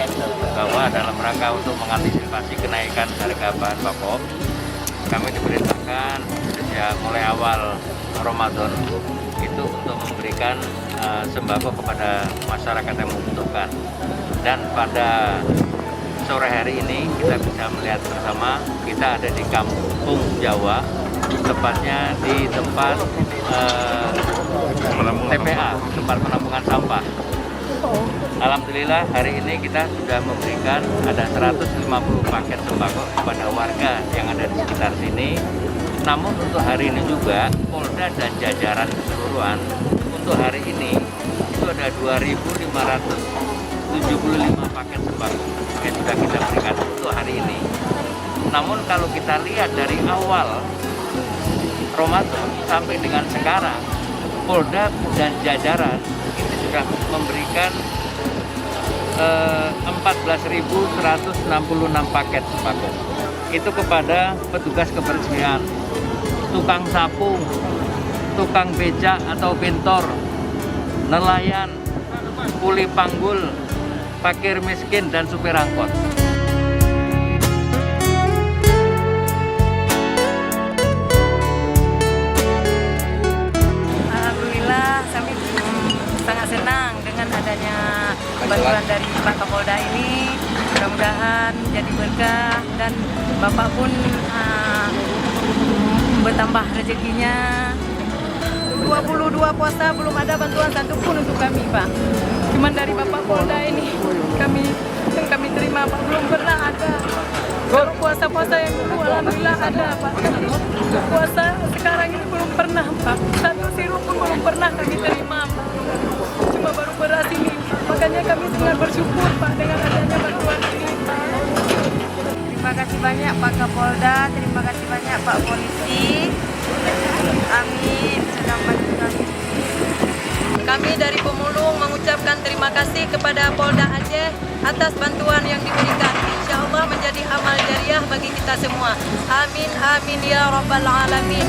ketahui bahwa dalam rangka untuk mengantisipasi kenaikan harga bahan pokok, kami diperintahkan sejak mulai awal Ramadan itu untuk memberikan sembako kepada masyarakat yang membutuhkan. Dan pada sore hari ini kita bisa melihat bersama, kita ada di Kampung Jawa, tepatnya di tempat TPA, tempat penampungan sampah. Alhamdulillah hari ini kita sudah memberikan ada 150 paket sembako kepada warga yang ada di sekitar sini. Namun untuk hari ini juga Polda dan jajaran keseluruhan untuk hari ini itu ada 2.575 paket sembako yang sudah kita berikan untuk hari ini. Namun kalau kita lihat dari awal Ramadan sampai dengan sekarang, Polda dan jajaran itu sudah memberikan 14.166 paket sembako. Itu kepada petugas kebersihan, tukang sapu, tukang becak atau bentor, nelayan, kuli panggul, fakir miskin, dan supir angkot. Alhamdulillah, kami sangat senang dengan adanya bantuan dari Pak Kapolda ini. Mudah-mudahan jadi berkah dan Bapak pun bertambah rezekinya. 22 puasa belum ada bantuan satupun untuk kami, Pak. Cuman dari Bapak Polda ini yang kami terima, Pak, belum pernah ada. Kalau puasa-puasa yang dulu alhamdulillah ada, Pak. Puasa sekarang ini belum pernah, Pak. Satu sirup pun belum pernah kami terima, Pak. Cuma baru beras ini. Makanya kami sangat bersyukur, Pak, dengan adanya bantuan ini, Pak. Terima kasih banyak Pak Kapolda, terima kasih banyak Pak Polisi. Amin, sedang bantu kami. Kami dari Pemulung mengucapkan terima kasih kepada Polda Aceh atas bantuan yang diberikan. Insya Allah menjadi amal jariah bagi kita semua. Amin, amin ya rabbal alamin.